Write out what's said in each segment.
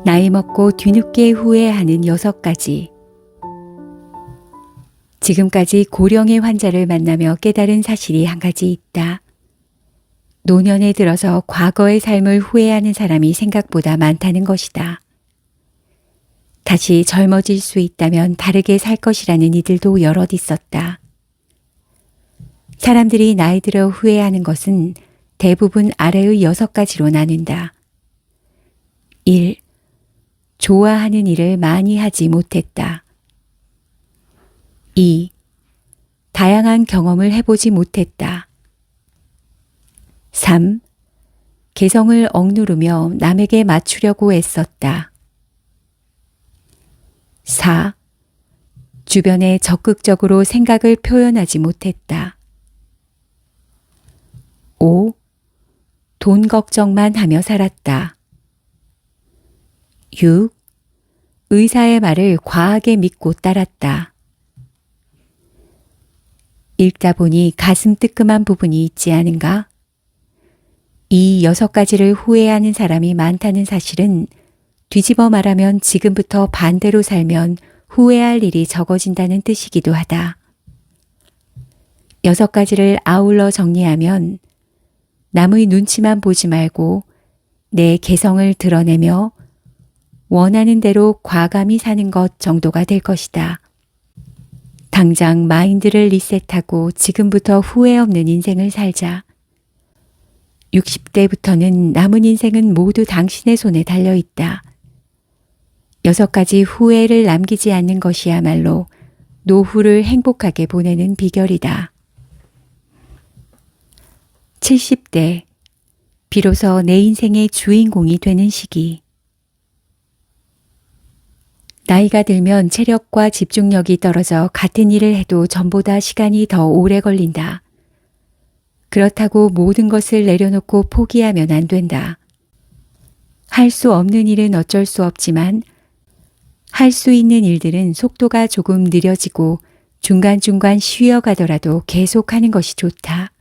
나이 먹고 뒤늦게 후회하는 6가지. 지금까지 고령의 환자를 만나며 깨달은 사실이 한 가지 있다. 노년에 들어서 과거의 삶을 후회하는 사람이 생각보다 많다는 것이다. 다시 젊어질 수 있다면 다르게 살 것이라는 이들도 여럿 있었다. 사람들이 나이 들어 후회하는 것은 대부분 아래의 6가지로 나눈다. 1. 좋아하는 일을 많이 하지 못했다. 2. 다양한 경험을 해보지 못했다. 3. 개성을 억누르며 남에게 맞추려고 애썼다. 4. 주변에 적극적으로 생각을 표현하지 못했다. 5. 돈 걱정만 하며 살았다. 6. 의사의 말을 과하게 믿고 따랐다. 읽다 보니 가슴 뜨끔한 부분이 있지 않은가? 이 6가지를 후회하는 사람이 많다는 사실은 뒤집어 말하면 지금부터 반대로 살면 후회할 일이 적어진다는 뜻이기도 하다. 6가지를 아울러 정리하면 남의 눈치만 보지 말고 내 개성을 드러내며 원하는 대로 과감히 사는 것 정도가 될 것이다. 당장 마인드를 리셋하고 지금부터 후회 없는 인생을 살자. 60대부터는 남은 인생은 모두 당신의 손에 달려있다. 6가지 후회를 남기지 않는 것이야말로 노후를 행복하게 보내는 비결이다. 70대, 비로소 내 인생의 주인공이 되는 시기. 나이가 들면 체력과 집중력이 떨어져 같은 일을 해도 전보다 시간이 더 오래 걸린다. 그렇다고 모든 것을 내려놓고 포기하면 안 된다. 할 수 없는 일은 어쩔 수 없지만 할 수 있는 일들은 속도가 조금 느려지고 중간중간 쉬어가더라도 계속하는 것이 좋다.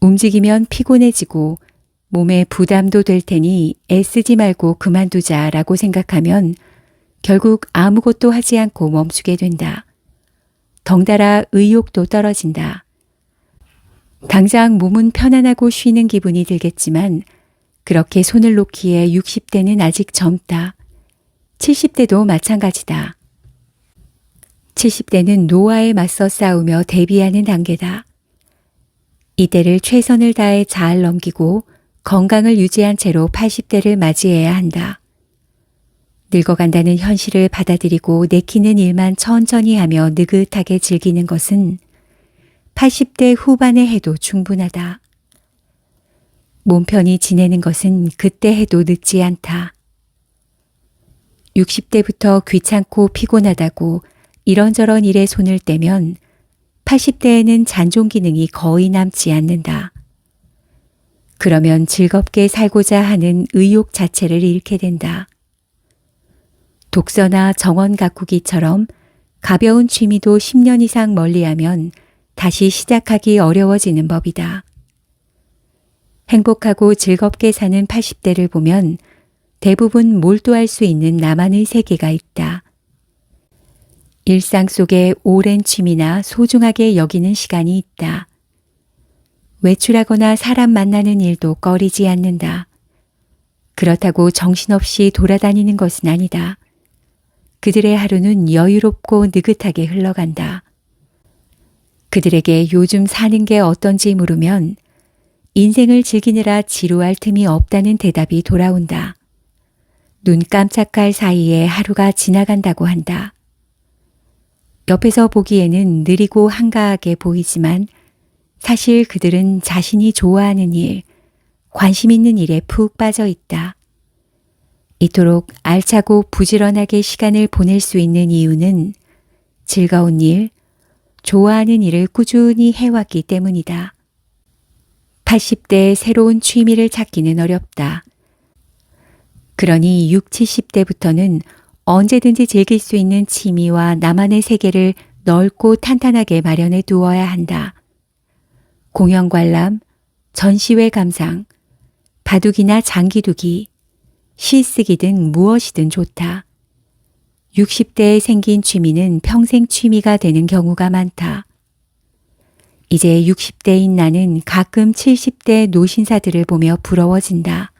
움직이면 피곤해지고 몸에 부담도 될 테니 애쓰지 말고 그만두자라고 생각하면 결국 아무것도 하지 않고 멈추게 된다. 덩달아 의욕도 떨어진다. 당장 몸은 편안하고 쉬는 기분이 들겠지만 그렇게 손을 놓기에 60대는 아직 젊다. 70대도 마찬가지다. 70대는 노화에 맞서 싸우며 대비하는 단계다. 이때를 최선을 다해 잘 넘기고 건강을 유지한 채로 80대를 맞이해야 한다. 늙어간다는 현실을 받아들이고 내키는 일만 천천히 하며 느긋하게 즐기는 것은 80대 후반에 해도 충분하다. 몸 편히 지내는 것은 그때 해도 늦지 않다. 60대부터 귀찮고 피곤하다고 이런저런 일에 손을 떼면 80대에는 잔존 기능이 거의 남지 않는다. 그러면 즐겁게 살고자 하는 의욕 자체를 잃게 된다. 독서나 정원 가꾸기처럼 가벼운 취미도 10년 이상 멀리하면 다시 시작하기 어려워지는 법이다. 행복하고 즐겁게 사는 80대를 보면 대부분 몰두할 수 있는 나만의 세계가 있다. 일상 속에 오랜 취미나 소중하게 여기는 시간이 있다. 외출하거나 사람 만나는 일도 꺼리지 않는다. 그렇다고 정신없이 돌아다니는 것은 아니다. 그들의 하루는 여유롭고 느긋하게 흘러간다. 그들에게 요즘 사는 게 어떤지 물으면 인생을 즐기느라 지루할 틈이 없다는 대답이 돌아온다. 눈 깜짝할 사이에 하루가 지나간다고 한다. 옆에서 보기에는 느리고 한가하게 보이지만 사실 그들은 자신이 좋아하는 일, 관심 있는 일에 푹 빠져 있다. 이토록 알차고 부지런하게 시간을 보낼 수 있는 이유는 즐거운 일, 좋아하는 일을 꾸준히 해왔기 때문이다. 80대의 새로운 취미를 찾기는 어렵다. 그러니 60, 70대부터는 언제든지 즐길 수 있는 취미와 나만의 세계를 넓고 탄탄하게 마련해 두어야 한다. 공연 관람, 전시회 감상, 바둑이나 장기두기, 시쓰기 등 무엇이든 좋다. 60대에 생긴 취미는 평생 취미가 되는 경우가 많다. 이제 60대인 나는 가끔 70대 노신사들을 보며 부러워진다.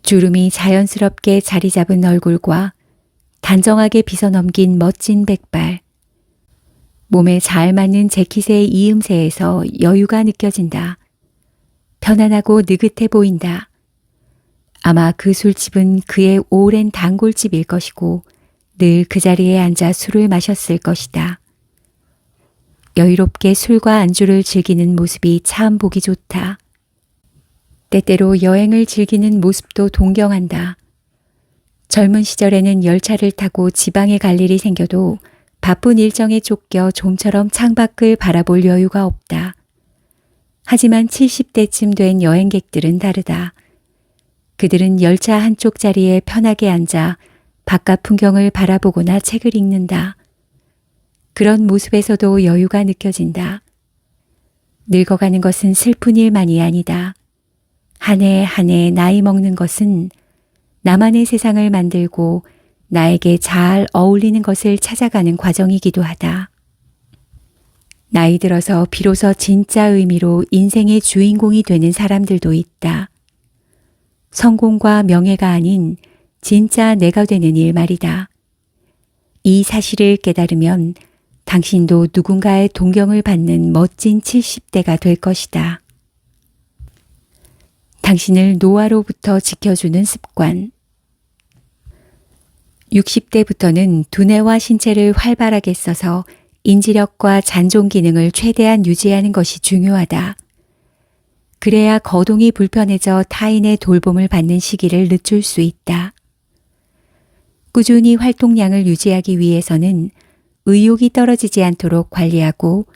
주름이 자연스럽게 자리 잡은 얼굴과 단정하게 빗어넘긴 멋진 백발, 몸에 잘 맞는 재킷의 이음새에서 여유가 느껴진다. 편안하고 느긋해 보인다. 아마 그 술집은 그의 오랜 단골집일 것이고 늘 그 자리에 앉아 술을 마셨을 것이다. 여유롭게 술과 안주를 즐기는 모습이 참 보기 좋다. 때때로 여행을 즐기는 모습도 동경한다. 젊은 시절에는 열차를 타고 지방에 갈 일이 생겨도 바쁜 일정에 쫓겨 좀처럼 창밖을 바라볼 여유가 없다. 하지만 70대쯤 된 여행객들은 다르다. 그들은 열차 한쪽 자리에 편하게 앉아 바깥 풍경을 바라보거나 책을 읽는다. 그런 모습에서도 여유가 느껴진다. 늙어가는 것은 슬픈 일만이 아니다. 한 해 한 해 나이 먹는 것은 나만의 세상을 만들고 나에게 잘 어울리는 것을 찾아가는 과정이기도 하다. 나이 들어서 비로소 진짜 의미로 인생의 주인공이 되는 사람들도 있다. 성공과 명예가 아닌 진짜 내가 되는 일 말이다. 이 사실을 깨달으면 당신도 누군가의 동경을 받는 멋진 70대가 될 것이다. 당신을 노화로부터 지켜주는 습관. 60대부터는 두뇌와 신체를 활발하게 써서 인지력과 잔존 기능을 최대한 유지하는 것이 중요하다. 그래야 거동이 불편해져 타인의 돌봄을 받는 시기를 늦출 수 있다. 꾸준히 활동량을 유지하기 위해서는 의욕이 떨어지지 않도록 관리하고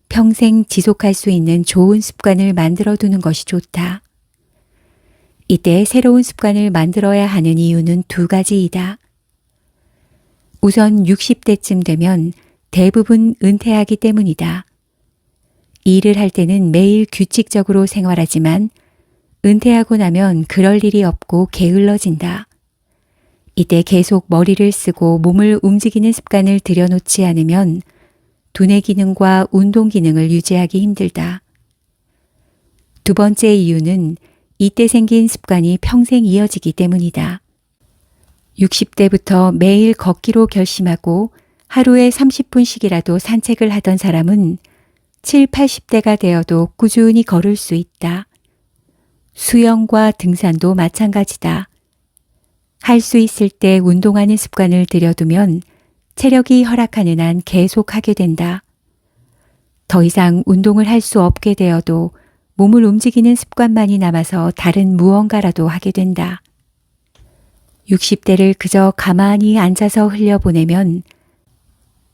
평생 지속할 수 있는 좋은 습관을 만들어 두는 것이 좋다. 이때 새로운 습관을 만들어야 하는 이유는 두 가지이다. 우선 60대쯤 되면 대부분 은퇴하기 때문이다. 일을 할 때는 매일 규칙적으로 생활하지만 은퇴하고 나면 그럴 일이 없고 게을러진다. 이때 계속 머리를 쓰고 몸을 움직이는 습관을 들여놓지 않으면 두뇌 기능과 운동 기능을 유지하기 힘들다. 두 번째 이유는 이때 생긴 습관이 평생 이어지기 때문이다. 60대부터 매일 걷기로 결심하고 하루에 30분씩이라도 산책을 하던 사람은 7, 80대가 되어도 꾸준히 걸을 수 있다. 수영과 등산도 마찬가지다. 할 수 있을 때 운동하는 습관을 들여두면 체력이 허락하는 한 계속하게 된다. 더 이상 운동을 할 수 없게 되어도 몸을 움직이는 습관만이 남아서 다른 무언가라도 하게 된다. 60대를 그저 가만히 앉아서 흘려보내면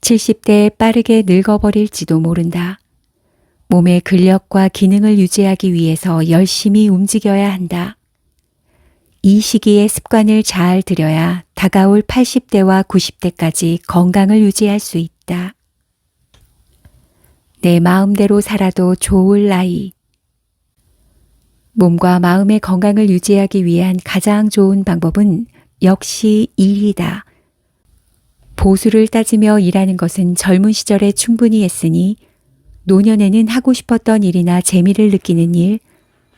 70대에 빠르게 늙어버릴지도 모른다. 몸의 근력과 기능을 유지하기 위해서 열심히 움직여야 한다. 이 시기에 습관을 잘 들여야 다가올 80대와 90대까지 건강을 유지할 수 있다. 내 마음대로 살아도 좋을 나이. 몸과 마음의 건강을 유지하기 위한 가장 좋은 방법은 역시 일이다. 보수를 따지며 일하는 것은 젊은 시절에 충분히 했으니 노년에는 하고 싶었던 일이나 재미를 느끼는 일,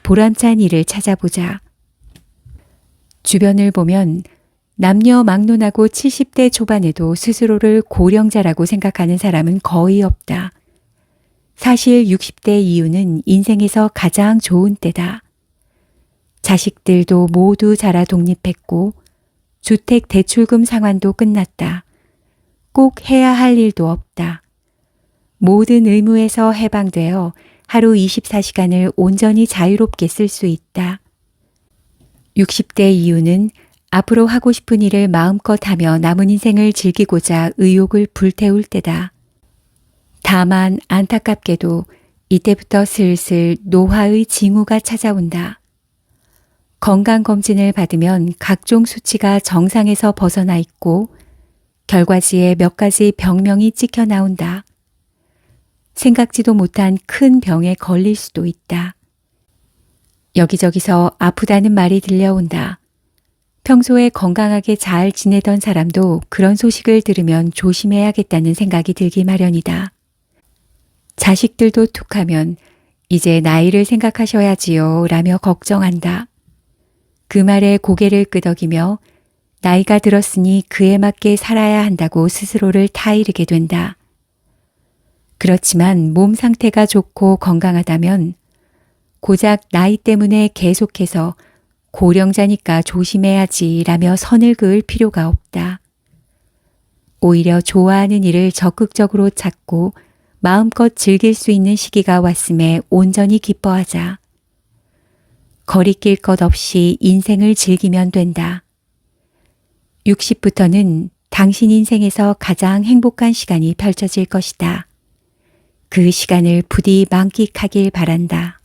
보람찬 일을 찾아보자. 주변을 보면 남녀 막론하고 70대 초반에도 스스로를 고령자라고 생각하는 사람은 거의 없다. 사실 60대 이후는 인생에서 가장 좋은 때다. 자식들도 모두 자라 독립했고 주택 대출금 상환도 끝났다. 꼭 해야 할 일도 없다. 모든 의무에서 해방되어 하루 24시간을 온전히 자유롭게 쓸 수 있다. 60대 이후는 앞으로 하고 싶은 일을 마음껏 하며 남은 인생을 즐기고자 의욕을 불태울 때다. 다만 안타깝게도 이때부터 슬슬 노화의 징후가 찾아온다. 건강검진을 받으면 각종 수치가 정상에서 벗어나 있고 결과지에 몇 가지 병명이 찍혀 나온다. 생각지도 못한 큰 병에 걸릴 수도 있다. 여기저기서 아프다는 말이 들려온다. 평소에 건강하게 잘 지내던 사람도 그런 소식을 들으면 조심해야겠다는 생각이 들기 마련이다. 자식들도 툭하면 이제 나이를 생각하셔야지요 라며 걱정한다. 그 말에 고개를 끄덕이며 나이가 들었으니 그에 맞게 살아야 한다고 스스로를 타이르게 된다. 그렇지만 몸 상태가 좋고 건강하다면 고작 나이 때문에 계속해서 고령자니까 조심해야지 라며 선을 그을 필요가 없다. 오히려 좋아하는 일을 적극적으로 찾고 마음껏 즐길 수 있는 시기가 왔음에 온전히 기뻐하자. 거리낄 것 없이 인생을 즐기면 된다. 60부터는 당신 인생에서 가장 행복한 시간이 펼쳐질 것이다. 그 시간을 부디 만끽하길 바란다.